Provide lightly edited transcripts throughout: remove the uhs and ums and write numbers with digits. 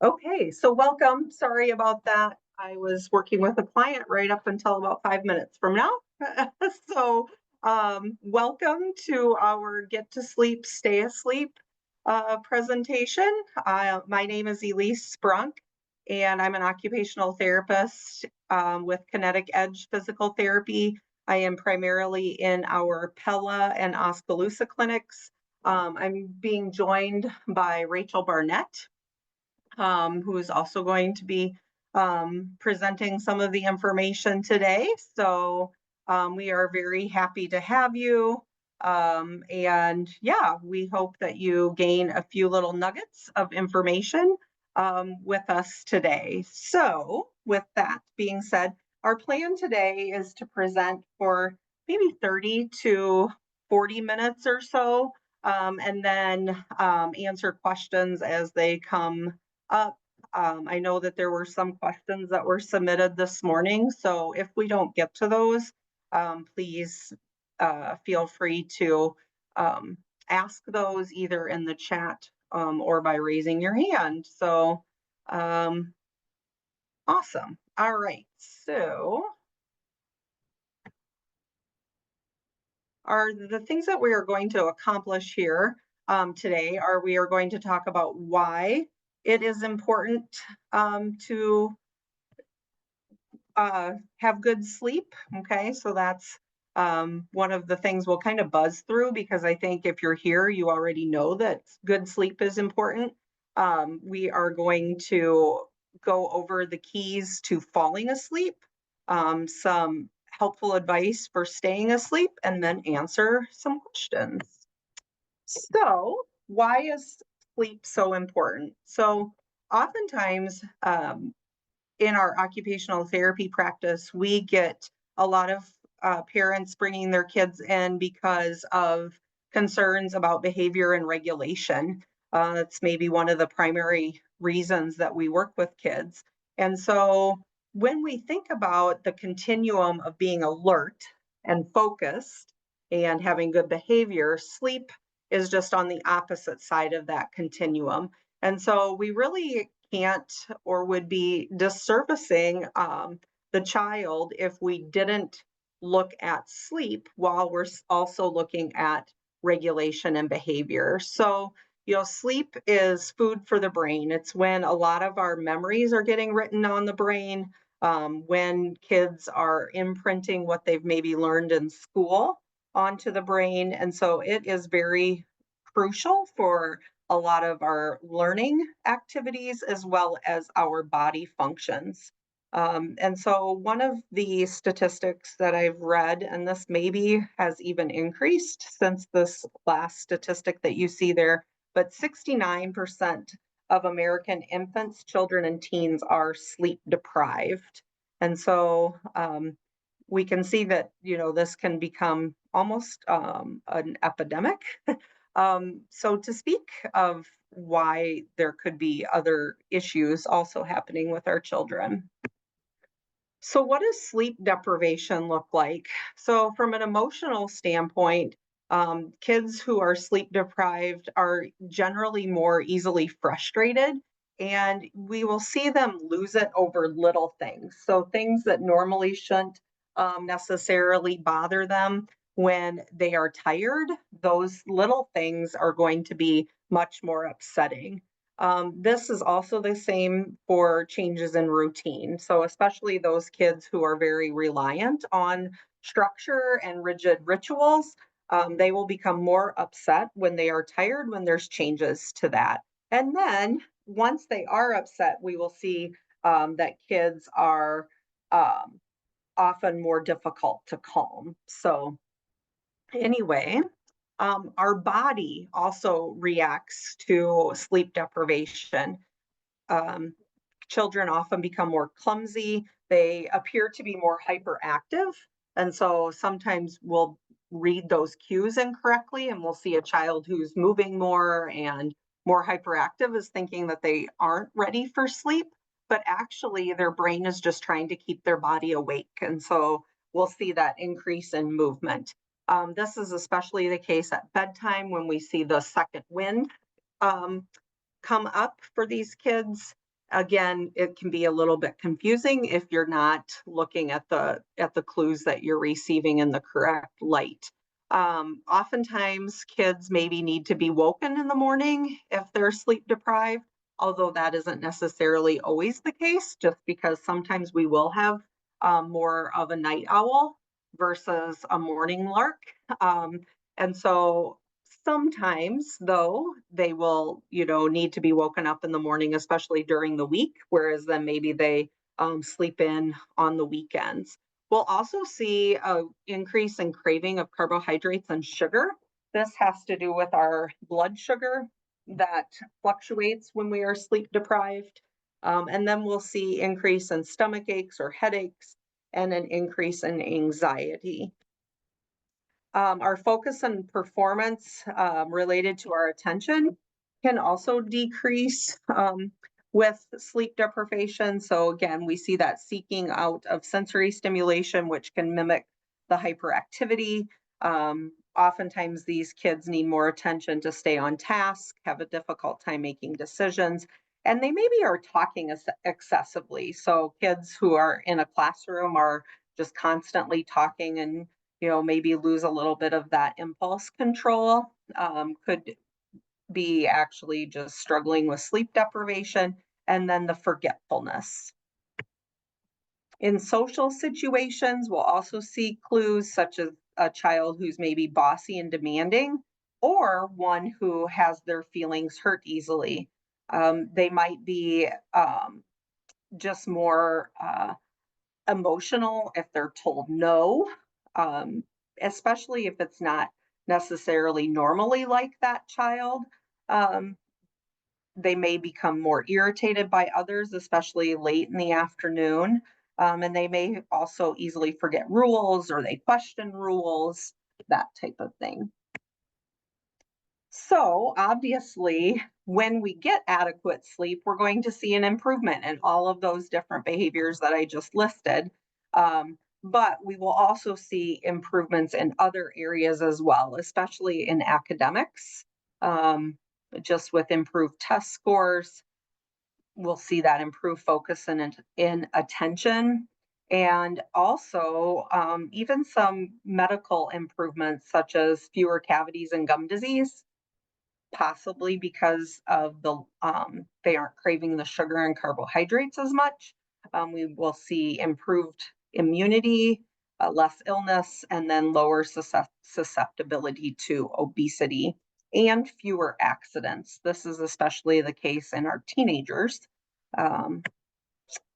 Okay, so welcome. Sorry about that. I was working with a client right up until about 5 minutes from now. Welcome to our Get to Sleep, Stay Asleep presentation. My name is Elise Spronk, and I'm an occupational therapist with Kinetic Edge Physical Therapy. I am primarily in our Pella and Oskaloosa clinics. I'm being joined by Rachel Barnett, who is also going to be presenting some of the information today. So we are very happy to have you. And yeah, we hope that you gain a few little nuggets of information with us today. So with that being said, our plan today is to present for maybe 30 to 40 minutes or so, and then answer questions as they come up. I know that there were some questions that were submitted this morning, so if we don't get to those, please feel free to ask those either in the chat or by raising your hand. So awesome. All right, so the things that we are going to accomplish here today we are going to talk about why it is important to have good sleep. Okay, so that's one of the things we'll kind of buzz through, because I think if you're here, you already know that good sleep is important. We are going to go over the keys to falling asleep, some helpful advice for staying asleep, and then answer some questions. So, why is sleep so important? So, oftentimes, in our occupational therapy practice, we get a lot of parents bringing their kids in because of concerns about behavior and regulation. That's maybe one of the primary reasons that we work with kids. And so when we think about the continuum of being alert and focused and having good behavior, sleep is just on the opposite side of that continuum. And so we really can't or would be disservicing the child if we didn't look at sleep while we're also looking at regulation and behavior. So, sleep is food for the brain. It's when a lot of our memories are getting written on the brain, when kids are imprinting what they've maybe learned in school onto the brain. And so it is very crucial for a lot of our learning activities as well as our body functions. And so one of the statistics that I've read, and this maybe has even increased since this last statistic that you see there, but 69% of American infants, children, and teens are sleep deprived. And so we can see that, this can become almost an epidemic. So to speak of why there could be other issues also happening with our children. So what does sleep deprivation look like? So from an emotional standpoint, kids who are sleep deprived are generally more easily frustrated, and we will see them lose it over little things. So things that normally shouldn't necessarily bother them when they are tired, those little things are going to be much more upsetting. This is also the same for changes in routine. So especially those kids who are very reliant on structure and rigid rituals, they will become more upset when they are tired, when there's changes to that. And then once they are upset, we will see that kids are often more difficult to calm. So anyway, our body also reacts to sleep deprivation. Um, Children often become more clumsy. They appear to be more hyperactive. And so sometimes we'll read those cues incorrectly, and we'll see a child who's moving more and more hyperactive is thinking that they aren't ready for sleep, but actually their brain is just trying to keep their body awake. And so we'll see that increase in movement. This is especially the case at bedtime when we see the second wind. come up for these kids. Again, it can be a little bit confusing if you're not looking at the clues that you're receiving in the correct light. Oftentimes, kids maybe need to be woken in the morning if they're sleep deprived, although that isn't necessarily always the case, just because sometimes we will have more of a night owl versus a morning lark. Um, and so sometimes, though, they will, need to be woken up in the morning, especially during the week, whereas then maybe they sleep in on the weekends. We'll also see an increase in craving of carbohydrates and sugar. This has to do with our blood sugar that fluctuates when we are sleep deprived. And then we'll see increase in stomach aches or headaches and an increase in anxiety. Our focus and performance related to our attention can also decrease with sleep deprivation. So again, we see that seeking out of sensory stimulation, which can mimic the hyperactivity. Oftentimes these kids need more attention to stay on task, have a difficult time making decisions, and they maybe are talking excessively. So kids who are in a classroom are just constantly talking and maybe lose a little bit of that impulse control, could be actually just struggling with sleep deprivation, and then the forgetfulness. In social situations, we'll also see clues such as a child who's maybe bossy and demanding, or one who has their feelings hurt easily. They might be just more emotional if they're told no, um, especially if it's not necessarily normally like that child. Um, they may become more irritated by others, especially late in the afternoon. And they may also easily forget rules or they question rules, that type of thing. So obviously, when we get adequate sleep, we're going to see an improvement in all of those different behaviors that I just listed. But we will also see improvements in other areas as well, especially in academics. Just with improved test scores, we'll see that improved focus in attention. And also, even some medical improvements, such as fewer cavities and gum disease, possibly because of they aren't craving the sugar and carbohydrates as much. We will see improved immunity, less illness, and then lower susceptibility to obesity and fewer accidents. This is especially the case in our teenagers. Um,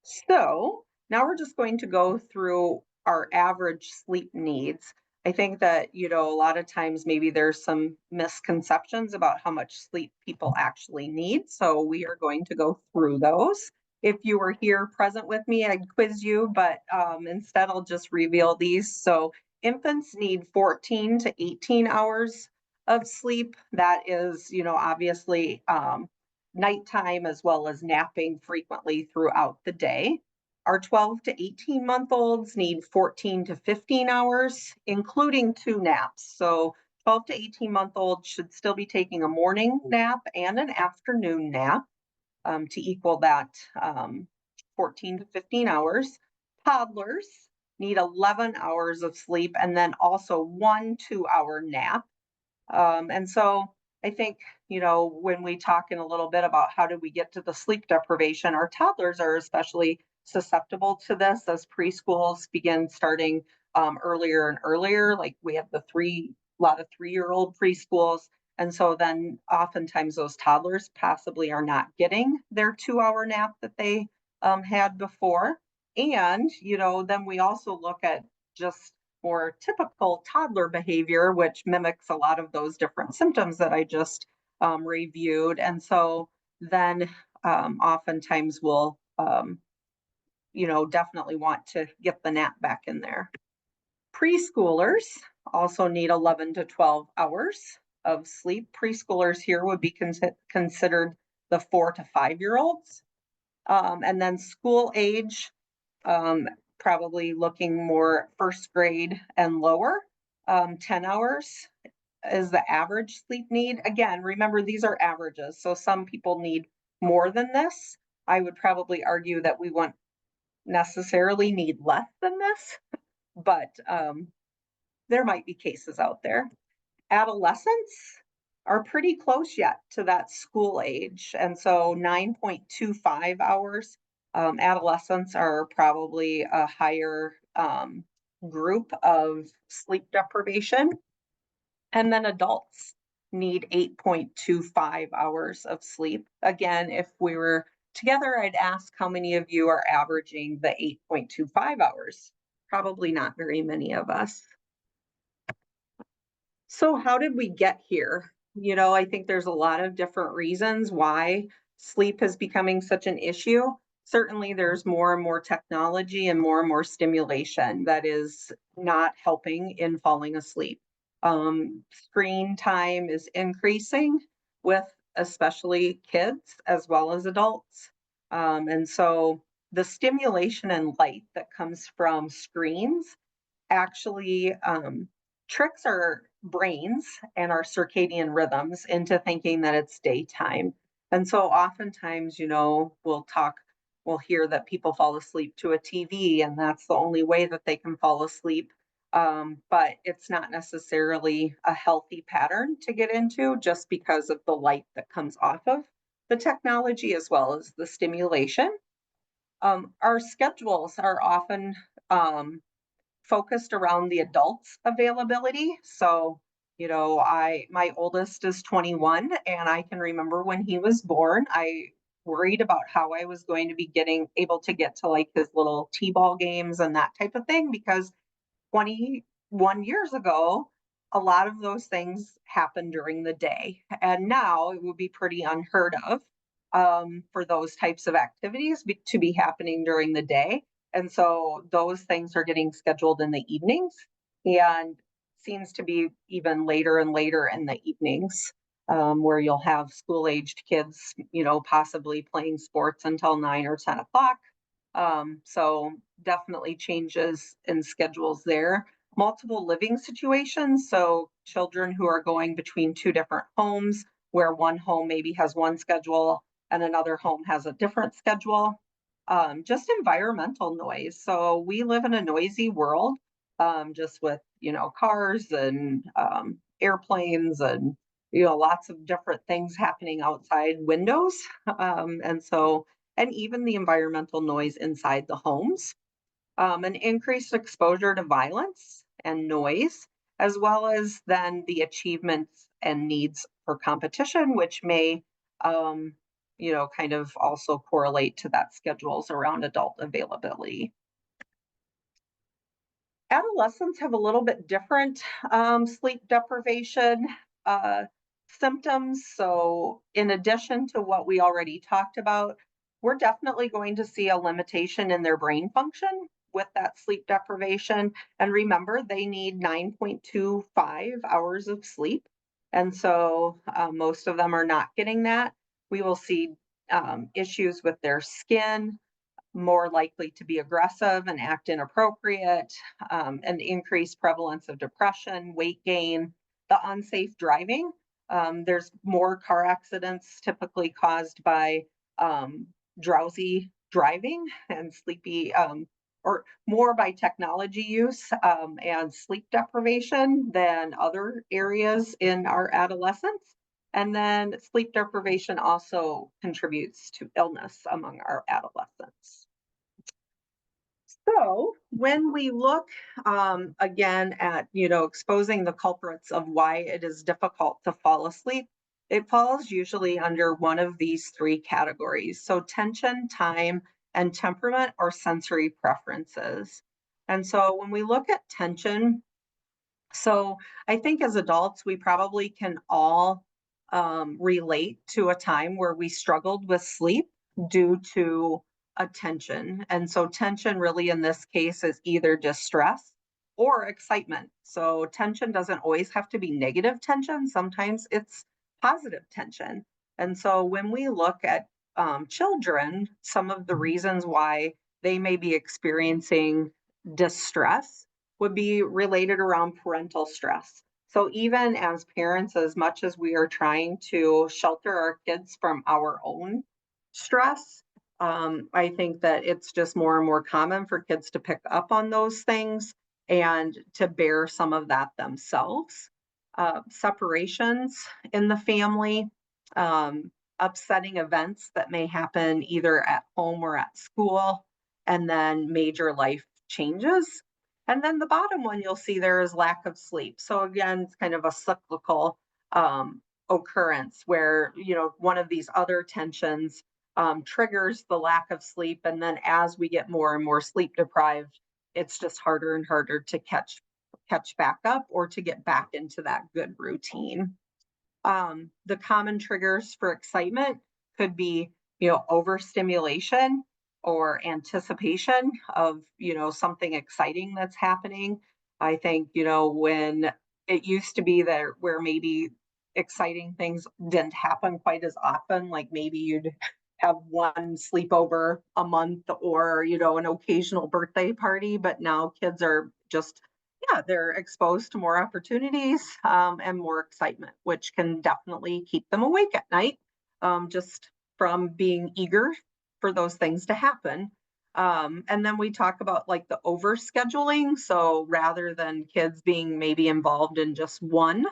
so now we're just going to go through our average sleep needs. I think that, a lot of times maybe there's some misconceptions about how much sleep people actually need. So we are going to go through those. If you were here present with me, I'd quiz you, but instead I'll just reveal these. So infants need 14 to 18 hours of sleep. That is, obviously nighttime as well as napping frequently throughout the day. Our 12 to 18-month-olds need 14 to 15 hours, including 2 naps. So 12 to 18-month-olds should still be taking a morning nap and an afternoon nap to equal that 14 to 15 hours. Toddlers need 11 hours of sleep and then also 1 2-hour nap. And so I think, when we talk in a little bit about how do we get to the sleep deprivation, our toddlers are especially susceptible to this as preschools begin starting earlier and earlier. Like we have a lot of 3-year-old preschools. And so then oftentimes those toddlers possibly are not getting their 2-hour nap that they had before. And, then we also look at just more typical toddler behavior, which mimics a lot of those different symptoms that I just reviewed. And so then oftentimes we'll, definitely want to get the nap back in there. Preschoolers also need 11 to 12 hours of sleep. Preschoolers here would be considered the 4 to 5-year-olds. And then school age, probably looking more first grade and lower, 10 hours is the average sleep need. Again, remember these are averages, so some people need more than this. I would probably argue that we won't necessarily need less than this, but there might be cases out there. Adolescents are pretty close yet to that school age, and so 9.25 hours. Adolescents are probably a higher group of sleep deprivation. And then adults need 8.25 hours of sleep. Again, if we were together, I'd ask how many of you are averaging the 8.25 hours. Probably not very many of us. So how did we get here? You know, I think there's a lot of different reasons why sleep is becoming such an issue. Certainly there's more and more technology and more stimulation that is not helping in falling asleep. Screen time is increasing with especially kids as well as adults. And so the stimulation and light that comes from screens actually tricks our brains and our circadian rhythms into thinking that it's daytime. And so oftentimes, you know, we'll hear that people fall asleep to a TV and that's the only way that they can fall asleep. But it's not necessarily a healthy pattern to get into just because of the light that comes off of the technology as well as the stimulation. Our schedules are often focused around the adults availability. So, you know, my oldest is 21 and I can remember when he was born, I worried about how I was going to be getting able to get to like his little T-ball games and that type of thing because 21 years ago, a lot of those things happen during the day. And now it would be pretty unheard of for those types of activities to be happening during the day. And so those things are getting scheduled in the evenings and seems to be even later and later in the evenings where you'll have school aged kids, you know, possibly playing sports until 9 or 10 o'clock. So definitely changes in schedules there. Multiple living situations. So children who are going between two different homes where one home maybe has one schedule and another home has a different schedule. Just environmental noise. So we live in a noisy world, just with, you know, cars and airplanes and, you know, lots of different things happening outside windows. And so and even the environmental noise inside the homes, an increased exposure to violence and noise, as well as then the achievements and needs for competition, which may, um, you know, kind of also correlate to that schedules around adult availability. Adolescents have a little bit different sleep deprivation uh, symptoms. So, in addition to what we already talked about, we're definitely going to see a limitation in their brain function with that sleep deprivation. And remember, they need 9.25 hours of sleep. And so, most of them are not getting that. We will see issues with their skin, more likely to be aggressive and act inappropriate, an increased prevalence of depression, weight gain, the unsafe driving. There's more car accidents typically caused by drowsy driving and sleepy, or more by technology use and sleep deprivation than other areas in our adolescence. And then sleep deprivation also contributes to illness among our adolescents. So when we look again at, you know, exposing the culprits of why it is difficult to fall asleep, it falls usually under one of these three categories. So tension, time, and temperament or sensory preferences. And so when we look at tension, so I think as adults, we probably can all relate to a time where we struggled with sleep due to a tension. And so tension really in this case is either distress or excitement. So tension doesn't always have to be negative tension. Sometimes it's positive tension. And so when we look at children, some of the reasons why they may be experiencing distress would be related around parental stress. So even as parents, as much as we are trying to shelter our kids from our own stress, I think that it's just more and more common for kids to pick up on those things and to bear some of that themselves. Separations in the family, um, upsetting events that may happen either at home or at school, and then major life changes. And then the bottom one you'll see there is lack of sleep. So again, it's kind of a cyclical occurrence where, one of these other tensions triggers the lack of sleep. And then as we get more and more sleep deprived, it's just harder and harder to catch back up or to get back into that good routine. The common triggers for excitement could be, overstimulation or anticipation of, something exciting that's happening. I think, when it used to be there where maybe exciting things didn't happen quite as often, like maybe you'd have one sleepover a month or, an occasional birthday party, but now kids are just yeah, they're exposed to more opportunities and more excitement, which can definitely keep them awake at night, just from being eager for those things to happen. And then we talk about like the overscheduling. So rather than kids being maybe involved in just one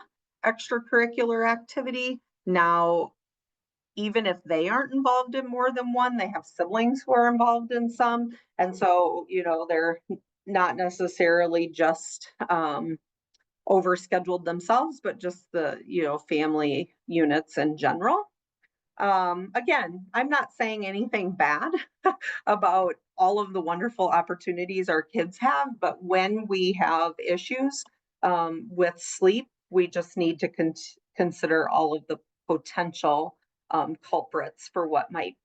extracurricular activity, now even if they aren't involved in more than one, they have siblings who are involved in some. And so, they're not necessarily just overscheduled themselves, but just the, family units in general. Again, I'm not saying anything bad about all of the wonderful opportunities our kids have, but when we have issues with sleep, we just need to consider all of the potential culprits for what might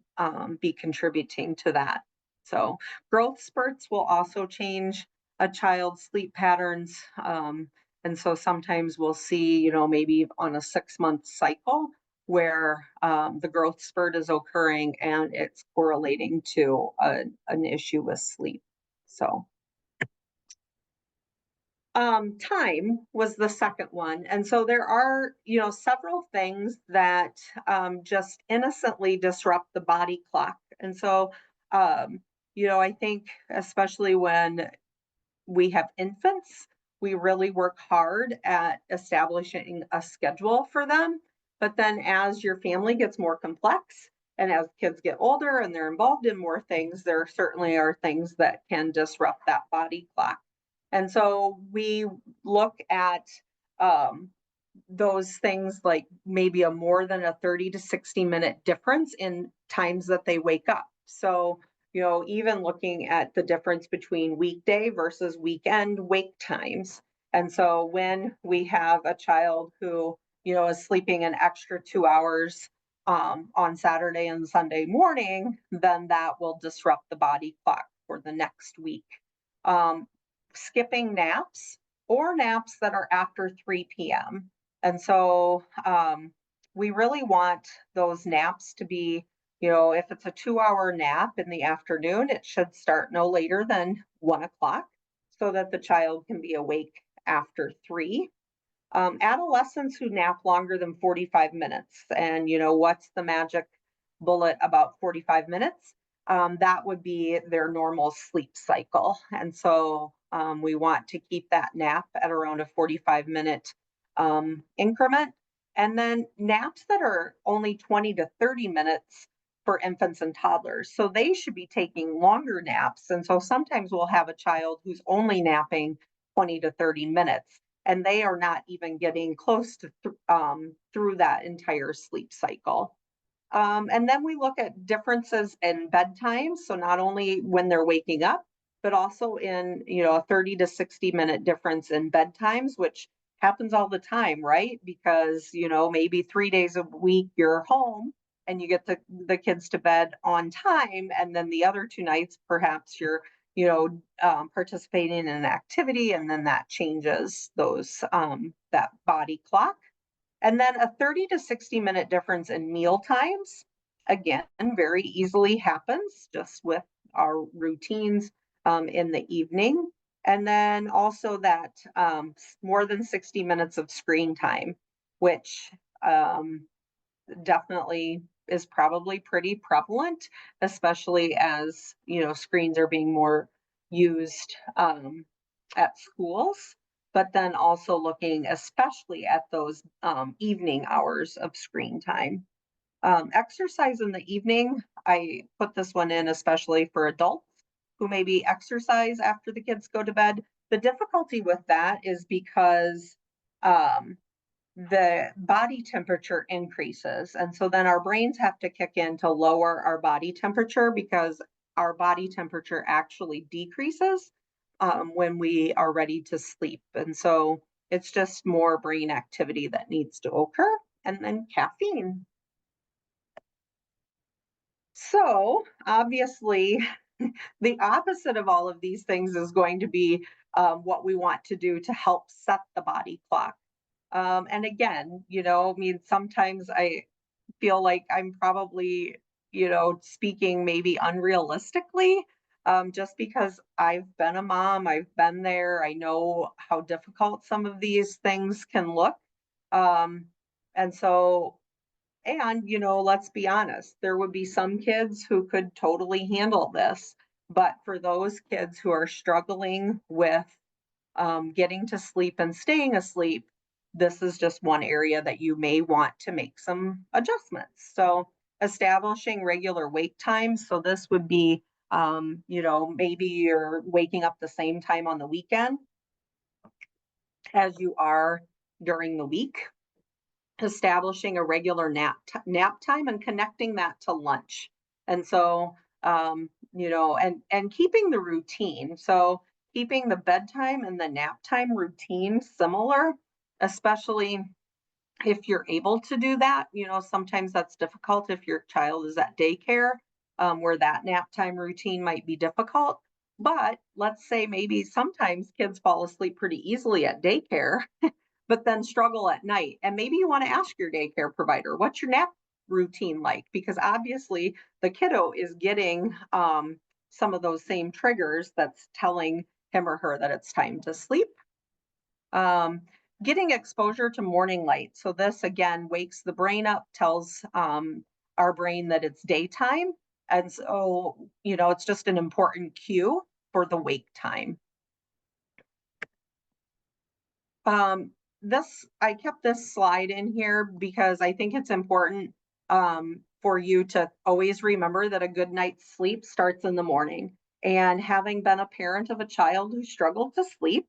be contributing to that. So, growth spurts will also change a child's sleep patterns. And so sometimes we'll see, maybe on a 6-month cycle, where the growth spurt is occurring and it's correlating to an issue with sleep. So, time was the second one. And so there are, several things that just innocently disrupt the body clock. And so, I think especially when we have infants, we really work hard at establishing a schedule for them. But then as your family gets more complex and as kids get older and they're involved in more things, there certainly are things that can disrupt that body clock. And so we look at um, those things like maybe a more than a 30 to 60-minute difference in times that they wake up. So, even looking at the difference between weekday versus weekend wake times. And so when we have a child who, is sleeping an extra 2 hours on Saturday and Sunday morning, then that will disrupt the body clock for the next week. Skipping naps or naps that are after 3 p.m. And so we really want those naps to be, if it's a 2-hour nap in the afternoon, it should start no later than 1 o'clock so that the child can be awake after 3. Adolescents who nap longer than 45 minutes. And, what's the magic bullet about 45 minutes? That would be their normal sleep cycle. And so we want to keep that nap at around a 45-minute increment. And then naps that are only 20 to 30 minutes for infants and toddlers. So they should be taking longer naps. And so sometimes we'll have a child who's only napping 20 to 30 minutes and they are not even getting close to through that entire sleep cycle. And then we look at differences in bedtime. So not only when they're waking up, but also in, a 30 to 60-minute difference in bedtimes, which happens all the time, right? Because, maybe 3 days a week you're home and you get the kids to bed on time. And then the other 2 nights, perhaps you're participating in an activity, and then that changes those that body clock. And then a 30 to 60-minute difference in meal times, again, very easily happens just with our routines in the evening. And then also that more than 60 minutes of screen time, which um, definitely is probably pretty prevalent, especially as screens are being more used at schools. But then also looking especially at those evening hours of screen time. Exercise in the evening, I put this one in especially for adults who maybe exercise after the kids go to bed. The difficulty with that is because um, the body temperature increases. And so then our brains have to kick in to lower our body temperature because our body temperature actually decreases when we are ready to sleep. And so it's just more brain activity that needs to occur. And then caffeine. So obviously, the opposite of all of these things is going to be what we want to do to help set the body clock. And again, I mean, sometimes I feel like I'm probably, speaking maybe unrealistically, just because I've been a mom, I've been there, I know how difficult some of these things can look. Um, and so and, let's be honest, there would be some kids who could totally handle this. But for those kids who are struggling with getting to sleep and staying asleep, this is just one area that you may want to make some adjustments. So, establishing regular wake times. So, this would be, maybe you're waking up the same time on the weekend as you are during the week, establishing a regular nap time and connecting that to lunch. And so, and keeping the routine. So keeping the bedtime and the nap time routine similar, especially if you're able to do that. Sometimes that's difficult if your child is at daycare, where that nap time routine might be difficult. But let's say maybe sometimes kids fall asleep pretty easily at daycare, but then struggle at night. And maybe you want to ask your daycare provider, what's your nap routine like? Because obviously the kiddo is getting some of those same triggers that's telling him or her that it's time to sleep. Um, Getting exposure to morning light. So this again wakes the brain up, tells our brain that it's daytime. And so, it's just an important cue for the wake time. Um, I kept this slide in here because I think it's important for you to always remember that a good night's sleep starts in the morning. And having been a parent of a child who struggled to sleep,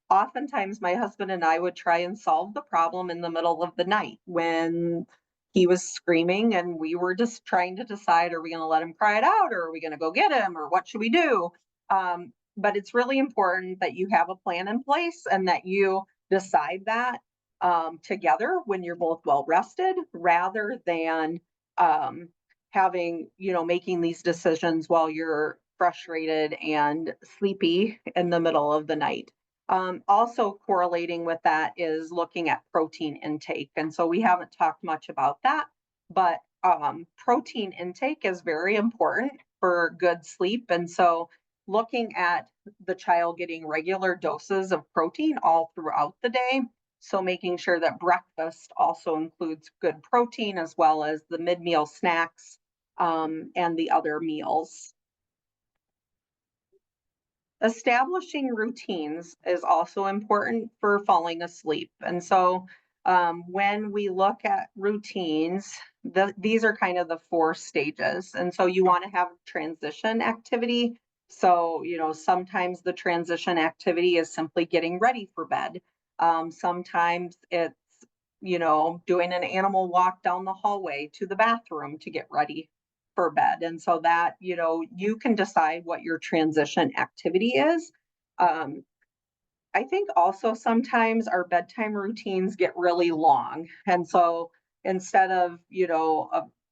oftentimes my husband and I would try and solve the problem in the middle of the night when he was screaming and we were just trying to decide, are we going to let him cry it out, or are we going to go get him, or what should we do? But it's really important that you have a plan in place and that you decide that together when you're both well rested, rather than um, making these decisions while you're frustrated and sleepy in the middle of the night. Also correlating with that is looking at protein intake. And so we haven't talked much about that, but protein intake is very important for good sleep. And so looking at the child getting regular doses of protein all throughout the day. So making sure that breakfast also includes good protein as well as the mid-meal snacks and the other meals. Establishing routines is also important for falling asleep. And so when we look at routines, these are kind of the 4 stages. And so you want to have transition activity. So, sometimes the transition activity is simply getting ready for bed. Sometimes it's, doing an animal walk down the hallway to the bathroom to get ready for bed. And so that, you can decide what your transition activity is. Um, I think also sometimes our bedtime routines get really long. And so instead of,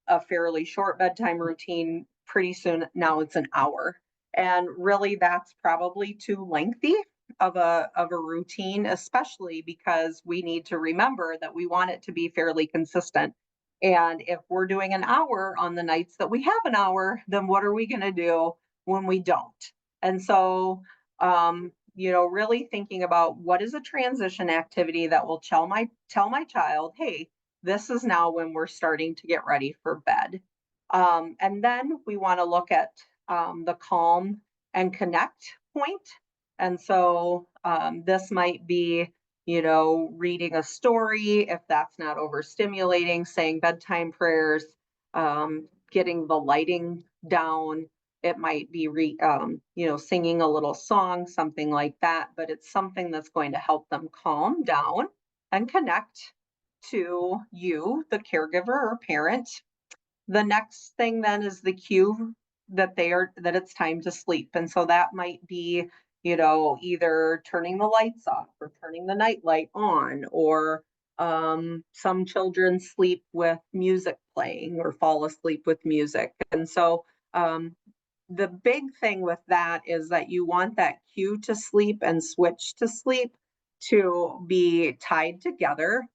a fairly short bedtime routine, pretty soon now it's an hour. And really that's probably too lengthy of a routine, especially because we need to remember that we want it to be fairly consistent. And if we're doing an hour on the nights that we have an hour, then what are we going to do when we don't? And so really thinking about what is a transition activity that will tell my child, hey, this is now when we're starting to get ready for bed. And then we want to look at the calm and connect point. And so this might be, reading a story if that's not overstimulating, saying bedtime prayers, getting the lighting down. It might be, singing a little song, something like that, but it's something that's going to help them calm down and connect to you, the caregiver or parent. The next thing then is the cue that it's time to sleep. And so that might be, either turning the lights off or turning the night light on, or some children sleep with music playing or fall asleep with music. And so the big thing with that is that you want that cue to sleep and switch to sleep to be tied together.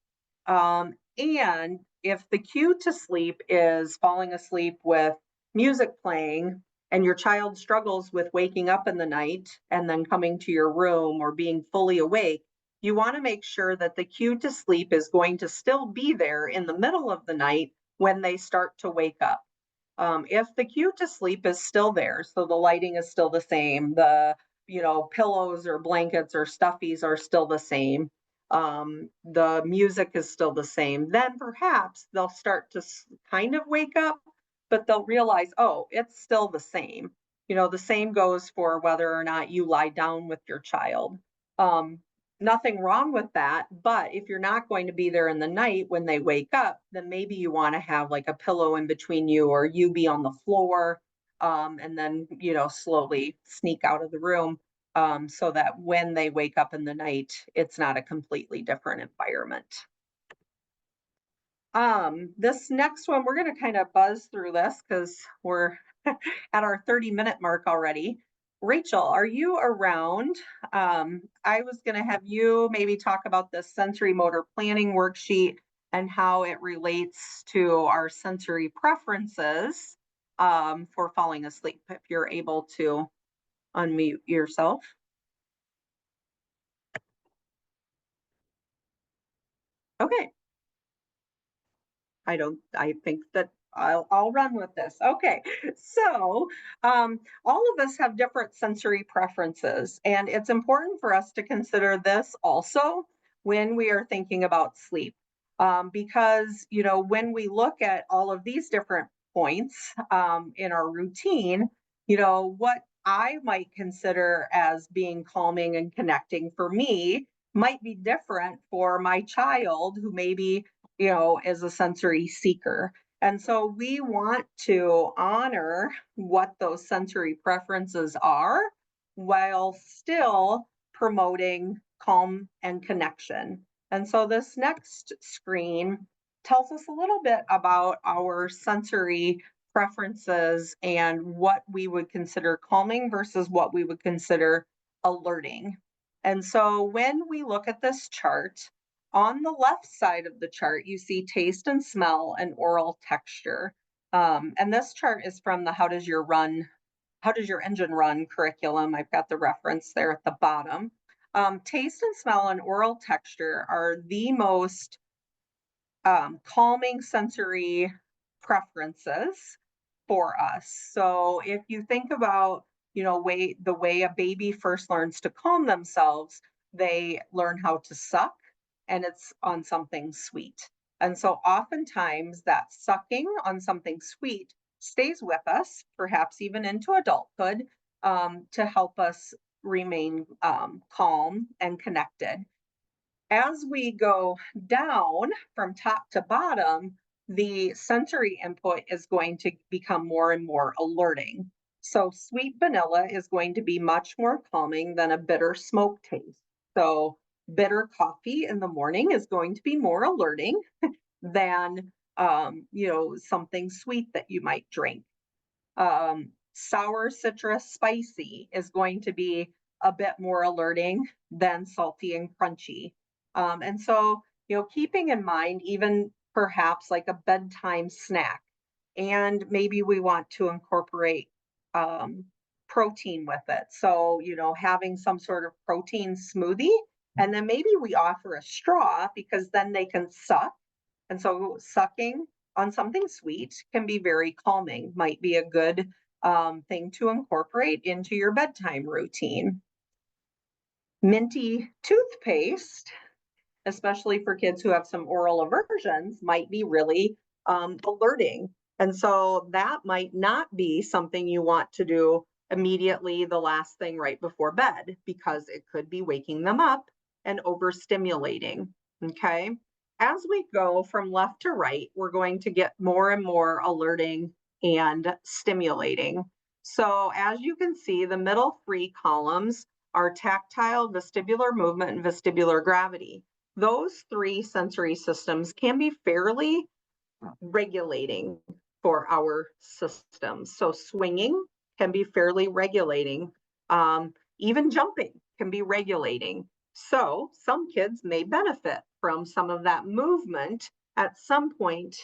And if the cue to sleep is falling asleep with music playing and your child struggles with waking up in the night and then coming to your room or being fully awake, you want to make sure that the cue to sleep is going to still be there in the middle of the night when they start to wake up. If the cue to sleep is still there, so the lighting is still the same, the pillows or blankets or stuffies are still the same, the music is still the same, then perhaps they'll start to kind of wake up, but they'll realize, oh, it's still the same. The same goes for whether or not you lie down with your child. Um, Nothing wrong with that. But if you're not going to be there in the night when they wake up, then maybe you want to have like a pillow in between you, or you be on the floor, and then, slowly sneak out of the room, so that when they wake up in the night, it's not a completely different environment. This next one, we're going to kind of buzz through this because we're at our 30-minute mark already. Rachel, are you around? I was going to have you maybe talk about the sensory motor planning worksheet and how it relates to our sensory preferences for falling asleep, if you're able to unmute yourself. Okay. I think that I'll run with this. Okay. So, all of us have different sensory preferences, and it's important for us to consider this also when we are thinking about sleep. Because, when we look at all of these different points in our routine, what I might consider as being calming and connecting for me might be different for my child who maybe is a sensory seeker. And so we want to honor what those sensory preferences are while still promoting calm and connection. And so this next screen tells us a little bit about our sensory preferences and what we would consider calming versus what we would consider alerting. And so when we look at this chart, on the left side of the chart, you see taste and smell and oral texture. And this chart is from the How Does Your Engine Run curriculum. I've got the reference there at the bottom. Taste and smell and oral texture are the most calming sensory preferences for us. So if you think about, the way a baby first learns to calm themselves, they learn how to suck, and it's on something sweet. And so oftentimes that sucking on something sweet stays with us, perhaps even into adulthood, to help us remain calm and connected. As we go down from top to bottom, the sensory input is going to become more and more alerting. So sweet vanilla is going to be much more calming than a bitter smoke taste. So bitter coffee in the morning is going to be more alerting than something sweet that you might drink. Sour, citrus, spicy is going to be a bit more alerting than salty and crunchy. And so, keeping in mind, even perhaps like a bedtime snack, and maybe we want to incorporate protein with it. So, having some sort of protein smoothie, and then maybe we offer a straw because then they can suck. And so sucking on something sweet can be very calming, might be a good thing to incorporate into your bedtime routine. Minty toothpaste, especially for kids who have some oral aversions, might be really alerting. And so that might not be something you want to do immediately, the last thing right before bed, because it could be waking them up and overstimulating. Okay. As we go from left to right, we're going to get more and more alerting and stimulating. So as you can see, the middle three columns are tactile, vestibular movement, and vestibular gravity. Those three sensory systems can be fairly regulating for our systems. So swinging can be fairly regulating. Even jumping can be regulating. So some kids may benefit from some of that movement at some point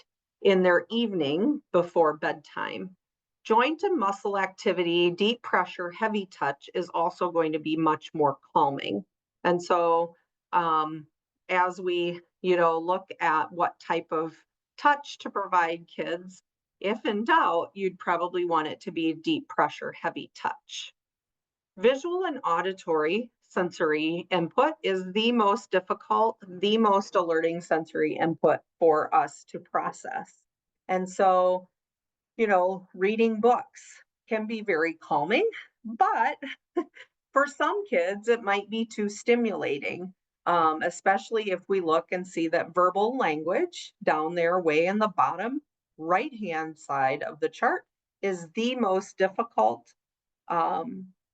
in their evening before bedtime. Joint and muscle activity, deep pressure, heavy touch is also going to be much more calming. And so as we, look at what type of touch to provide kids, if in doubt, you'd probably want it to be deep pressure, heavy touch. Visual and auditory sensory input is the most difficult, the most alerting sensory input for us to process. And so, reading books can be very calming, but for some kids, it might be too stimulating, especially if we look and see that verbal language down there, way in the bottom right-hand side of the chart, is the most difficult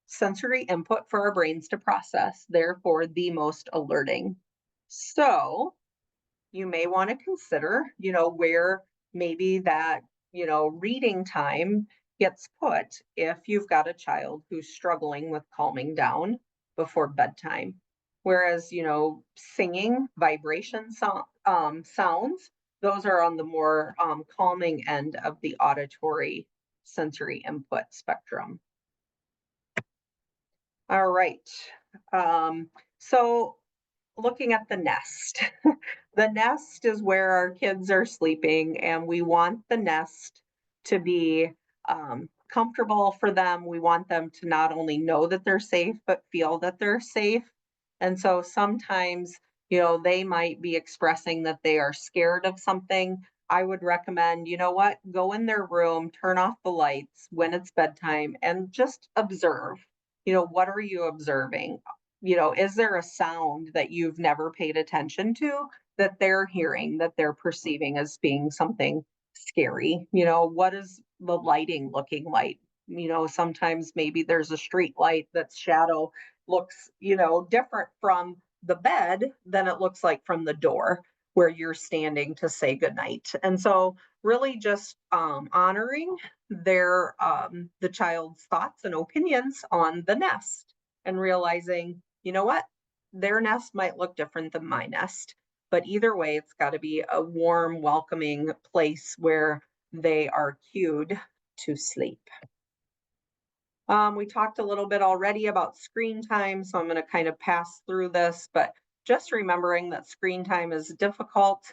sensory input for our brains to process, therefore the most alerting. So you may want to consider, where maybe that, reading time gets put if you've got a child who's struggling with calming down before bedtime. Whereas, singing, vibration sounds, those are on the more calming end of the auditory sensory input spectrum. All right. So looking at the nest. The nest is where our kids are sleeping, and we want the nest to be comfortable for them. We want them to not only know that they're safe, but feel that they're safe. And so sometimes, they might be expressing that they are scared of something. I would recommend, go in their room, turn off the lights when it's bedtime, and just observe. What are you observing? Is there a sound that you've never paid attention to that they're hearing, that they're perceiving as being something scary? What is the lighting looking like? Sometimes maybe there's a street light that's shadow looks, different from the bed than it looks like from the door where you're standing to say goodnight. And so really just honoring their the child's thoughts and opinions on the nest, and realizing, what, their nest might look different than my nest, but either way, it's got to be a warm, welcoming place where they are cued to sleep. We talked a little bit already about screen time, so I'm going to kind of pass through this, but just remembering that screen time is difficult,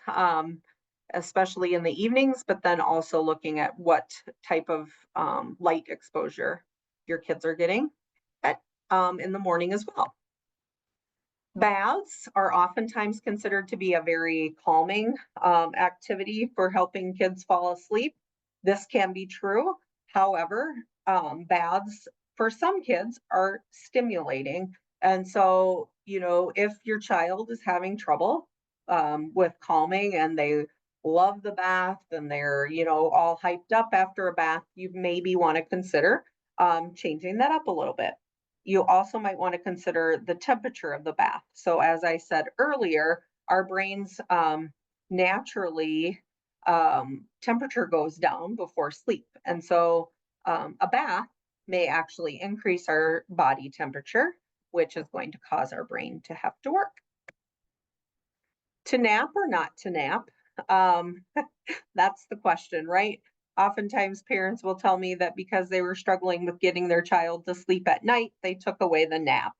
especially in the evenings, but then also looking at what type of light exposure your kids are getting in the morning as well. Baths are oftentimes considered to be a very calming activity for helping kids fall asleep. This can be true. However, baths for some kids are stimulating. And so, if your child is having trouble with calming and they love the bath and they're, all hyped up after a bath, you maybe want to consider changing that up a little bit. You also might want to consider the temperature of the bath. So as I said earlier, our brains naturally, temperature goes down before sleep. And so a bath may actually increase our body temperature, which is going to cause our brain to have to work. To nap or not to nap? That's the question, right? Oftentimes parents will tell me that because they were struggling with getting their child to sleep at night, they took away the nap.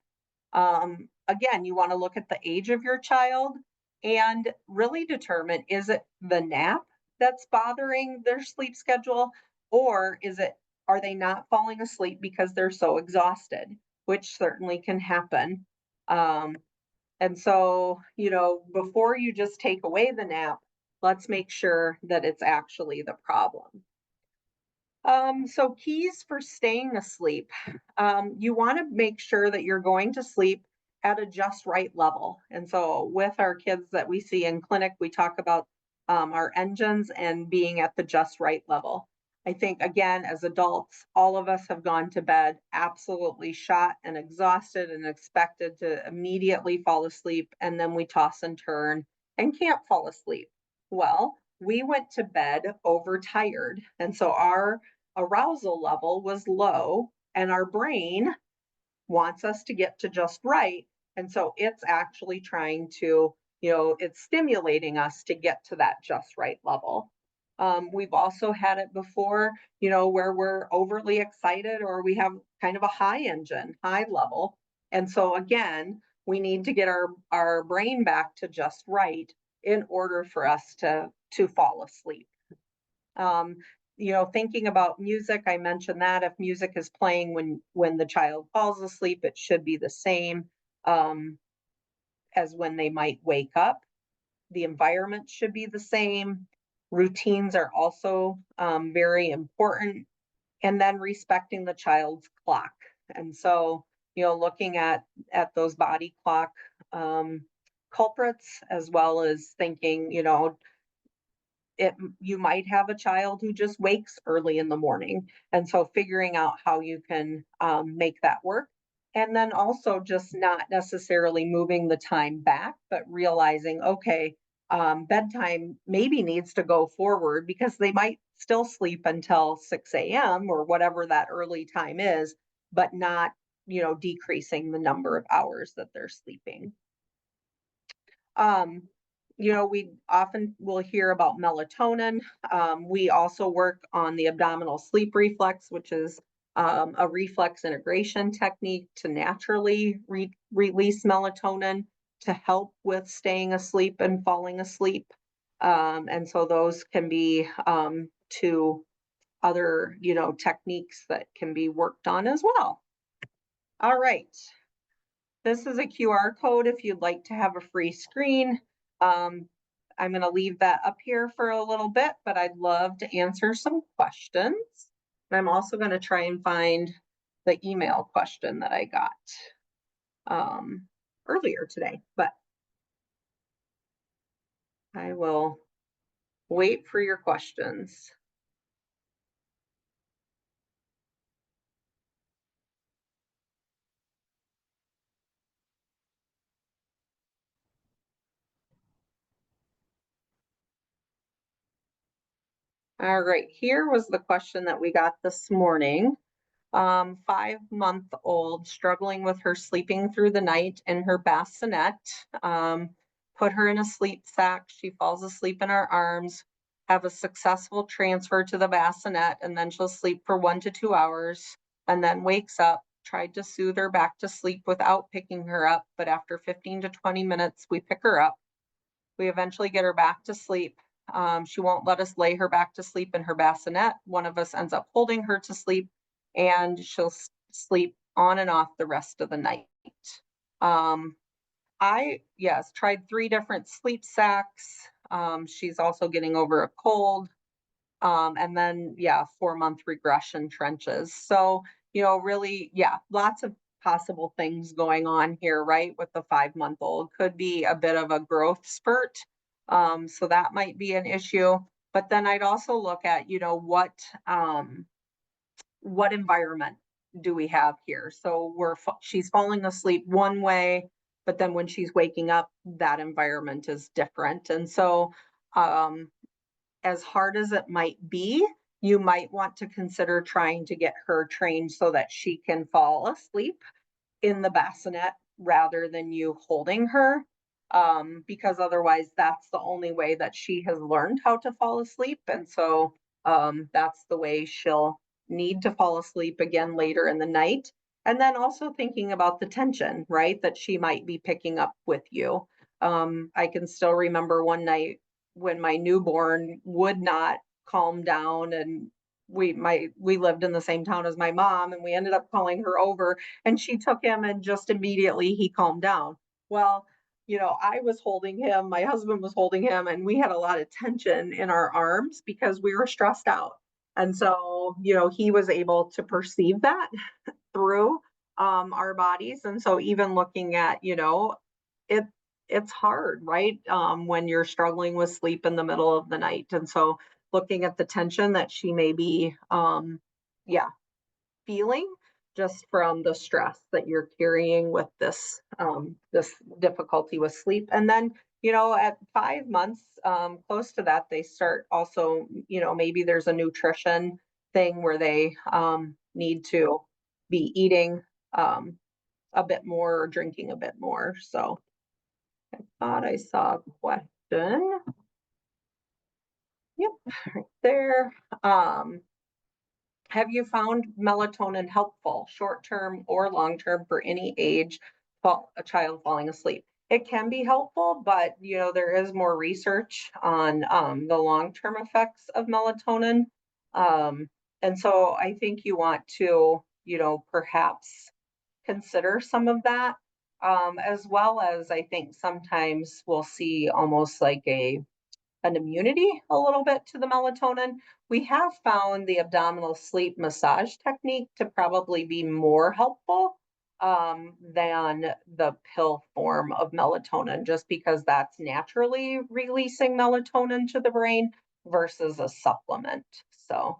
Again, you want to look at the age of your child and really determine, is it the nap that's bothering their sleep schedule, or are they not falling asleep because they're so exhausted, which certainly can happen. Um, and so, before you just take away the nap, let's make sure that it's actually the problem. So keys for staying asleep. You want to make sure that you're going to sleep at a just right level. And so with our kids that we see in clinic, we talk about our engines and being at the just right level. I think, again, as adults, all of us have gone to bed absolutely shot and exhausted and expected to immediately fall asleep. And then we toss and turn and can't fall asleep. Well, we went to bed overtired. And so our arousal level was low, and our brain wants us to get to just right. And so it's actually trying to, it's stimulating us to get to that just right level. We've also had it before, where we're overly excited or we have kind of a high engine, high level. And so again, we need to get our brain back to just right in order for us to fall asleep. Um, Thinking about music, I mentioned that if music is playing when the child falls asleep, it should be the same as when they might wake up. The environment should be the same. Routines are also very important. And then respecting the child's clock. And so, looking at those body clock culprits, as well as thinking, you might have a child who just wakes early in the morning, and so figuring out how you can make that work, and then also just not necessarily moving the time back, but realizing, okay, bedtime maybe needs to go forward because they might still sleep until 6 a.m. or whatever that early time is, but not decreasing the number of hours that they're sleeping. um, we often will hear about melatonin. We also work on the abdominal sleep reflex, which is a reflex integration technique to naturally release melatonin to help with staying asleep and falling asleep. And so those can be two other, techniques that can be worked on as well. All right. This is a QR code if you'd like to have a free screen. Um, I'm going to leave that up here for a little bit, but I'd love to answer some questions. And I'm also going to try and find the email question that I got earlier today, but I will wait for your questions. All right, here was the question that we got this morning. 5-month-old struggling with her sleeping through the night in her bassinet. Put her in a sleep sack. She falls asleep in our arms, have a successful transfer to the bassinet, and then she'll sleep for 1 to 2 hours and then wakes up. Tried to soothe her back to sleep without picking her up, but after 15 to 20 minutes, we pick her up. We eventually get her back to sleep. She won't let us lay her back to sleep in her bassinet. One of us ends up holding her to sleep, and she'll sleep on and off the rest of the night. Yes, tried 3 different sleep sacks. She's also getting over a cold. And then, 4-month regression trenches. So, really, lots of possible things going on here, right? With the 5-month-old could be a bit of a growth spurt. So that might be an issue. But then I'd also look at, what environment do we have here? So she's falling asleep one way, but then when she's waking up, that environment is different. And so, as hard as it might be, you might want to consider trying to get her trained so that she can fall asleep in the bassinet rather than you holding her, because otherwise that's the only way that she has learned how to fall asleep. And so That's the way she'll need to fall asleep again later in the night. And then also thinking about the tension, right, that she might be picking up with you. I can still remember one night when my newborn would not calm down, and we lived in the same town as my mom, and we ended up calling her over, and she took him, and just immediately he calmed down. Well, I was holding him, my husband was holding him, and we had a lot of tension in our arms because we were stressed out. And so, he was able to perceive that through our bodies. And so, even looking at, it it's hard, right? When you're struggling with sleep in the middle of the night. And so, looking at the tension that she may be, yeah, feeling just from the stress that you're carrying with this difficulty with sleep. And then, at 5 months, close to that, they start also, maybe there's a nutrition thing where they need to be eating a bit more or drinking a bit more. So I thought I saw a question. Yep, right there. Have you found melatonin helpful, short term or long term, for any age, a child falling asleep? It can be helpful, but there is more research on the long term effects of melatonin. Um, and so I think you want to, perhaps consider some of that, as well as I think sometimes we'll see almost like an immunity a little bit to the melatonin. We have found the abdominal sleep massage technique to probably be more helpful than the pill form of melatonin, just because that's naturally releasing melatonin to the brain versus a supplement. So,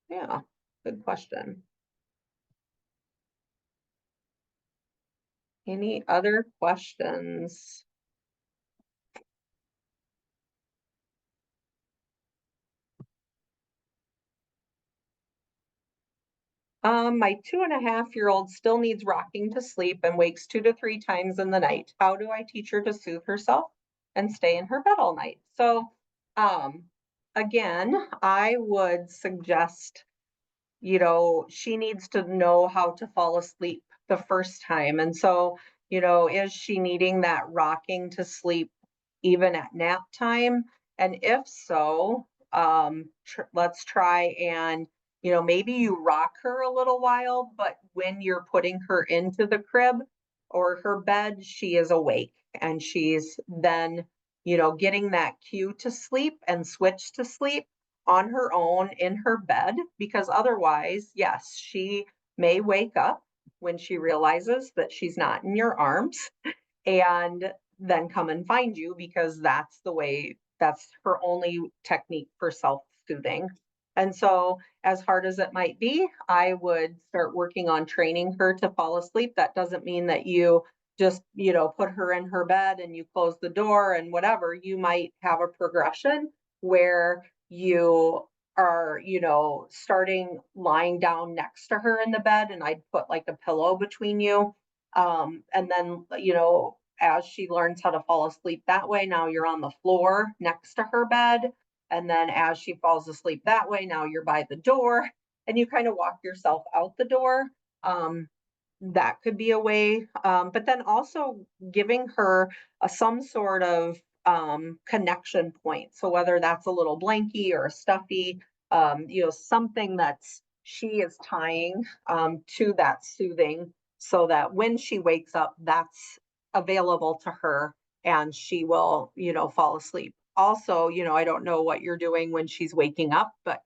yeah, good question. Any other questions? My 2.5-year-old still needs rocking to sleep and wakes 2 to 3 times in the night. How do I teach her to soothe herself and stay in her bed all night? So, um, again, I would suggest, she needs to know how to fall asleep the first time. And so, is she needing that rocking to sleep even at nap time? And if so, let's try and, maybe you rock her a little while, but when you're putting her into the crib or her bed, she is awake and she's then, getting that cue to sleep and switch to sleep on her own in her bed, because otherwise, yes, she may wake up when she realizes that she's not in your arms and then come and find you, because that's her only technique for self-soothing. And so, as hard as it might be, I would start working on training her to fall asleep. That doesn't mean that you just, put her in her bed and you close the door and whatever. You might have a progression where you are, starting lying down next to her in the bed, and I'd put like a pillow between you. And then, as she learns how to fall asleep that way, now you're on the floor next to her bed. And then as she falls asleep that way, now you're by the door and you kind of walk yourself out the door. Um, that could be a way. But then also giving her some sort of connection point. So whether that's a little blankie or a stuffy, something that's she is tying to that soothing, so that when she wakes up, that's available to her and she will, fall asleep. Also, I don't know what you're doing when she's waking up, but,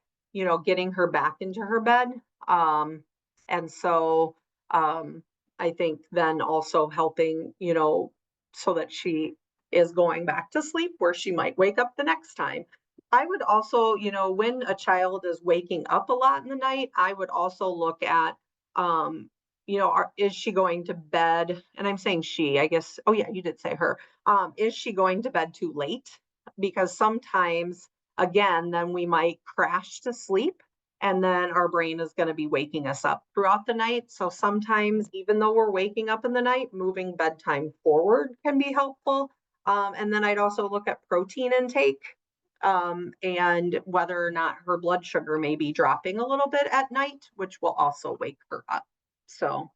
getting her back into her bed. And so um, I think then also helping, so that she is going back to sleep where she might wake up the next time. I would also, when a child is waking up a lot in the night, I would also look at, is she going to bed? And I'm saying she, I guess, oh yeah, you did say her. Is she going to bed too late? Because sometimes, again, then we might crash to sleep and then our brain is going to be waking us up throughout the night. So sometimes, even though we're waking up in the night, moving bedtime forward can be helpful. And then I'd also look at protein intake. and whether or not her blood sugar may be dropping a little bit at night, which will also wake her up. So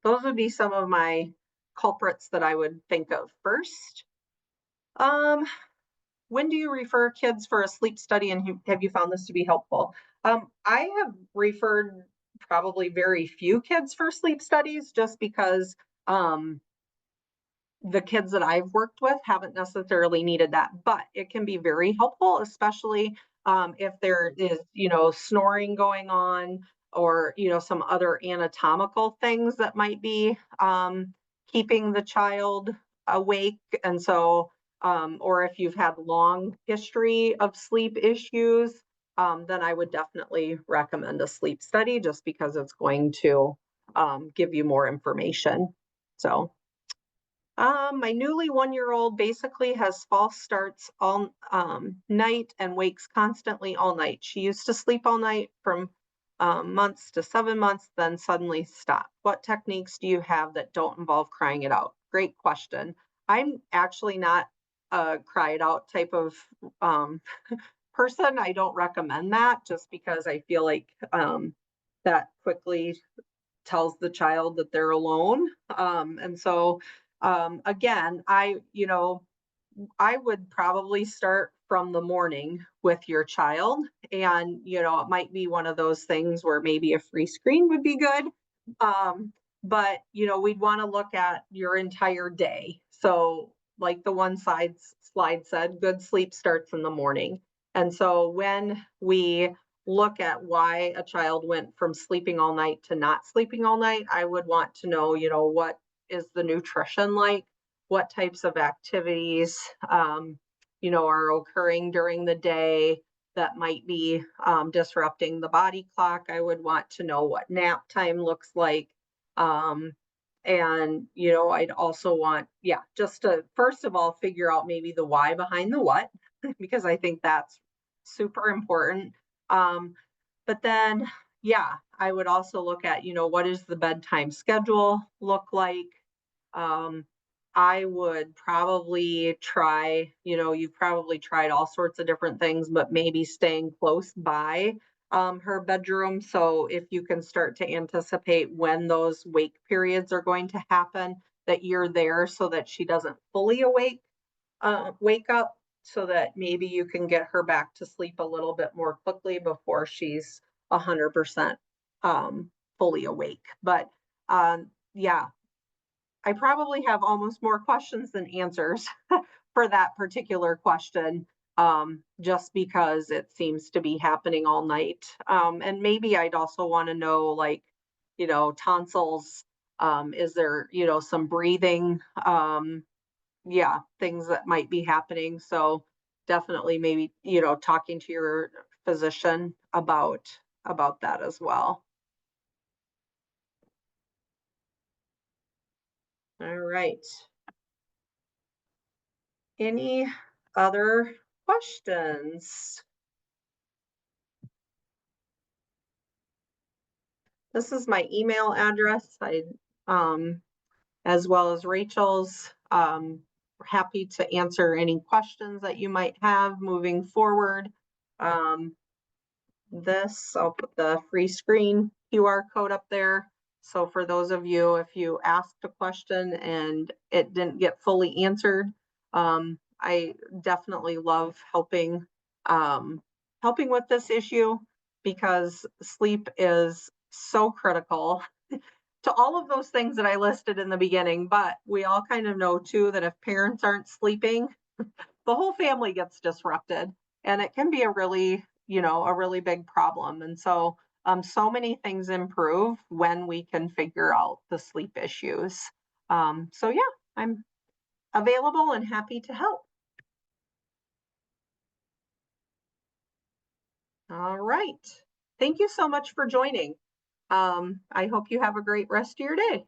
those would be some of my culprits that I would think of first. Um, when do you refer kids for a sleep study, and have you found this to be helpful? I have referred probably very few kids for sleep studies just because um, the kids that I've worked with haven't necessarily needed that, but it can be very helpful, especially if there is, snoring going on, or, some other anatomical things that might be keeping the child awake. And so, or if you've had long history of sleep issues, then I would definitely recommend a sleep study just because it's going to give you more information. So. My newly 1-year-old basically has false starts all night and wakes constantly all night. She used to sleep all night from months to 7 months, then suddenly stop. What techniques do you have that don't involve crying it out? Great question. I'm actually not a cry it out type of um, person. I don't recommend that just because I feel like that quickly tells the child that they're alone. And so, again, I would probably start from the morning with your child. And, it might be one of those things where maybe a free screen would be good. But, we'd want to look at your entire day. So, like the one side slide said, good sleep starts in the morning. And so when we look at why a child went from sleeping all night to not sleeping all night, I would want to know, what is the nutrition like? What types of activities, are occurring during the day that might be disrupting the body clock. I would want to know what nap time looks like. Um, and, I'd also want, yeah, just to first of all figure out maybe the why behind the what, because I think that's super important. Um, but then, yeah, I would also look at, what does the bedtime schedule look like? Um, I would probably try, you've probably tried all sorts of different things, but maybe staying close by her bedroom. So if you can start to anticipate when those wake periods are going to happen, that you're there so that she doesn't fully wake up, so that maybe you can get her back to sleep a little bit more quickly before she's 100% fully awake. But yeah, I probably have almost more questions than answers for that particular question, just because it seems to be happening all night. And maybe I'd also want to know, like, tonsils. Is there, some breathing? Yeah, things that might be happening. So definitely maybe, talking to your physician about that as well. All right. Any other questions? This is my email address. Um, as well as Rachel's. Happy to answer any questions that you might have moving forward. Um, I'll put the free screen QR code up there. So for those of you, if you asked a question and it didn't get fully answered, I definitely love helping with this issue, because sleep is so critical to all of those things that I listed in the beginning. But we all kind of know too that if parents aren't sleeping, the whole family gets disrupted, and it can be a really big problem. And so so many things improve when we can figure out the sleep issues. So yeah, I'm available and happy to help. All right. Thank you so much for joining. I hope you have a great rest of your day.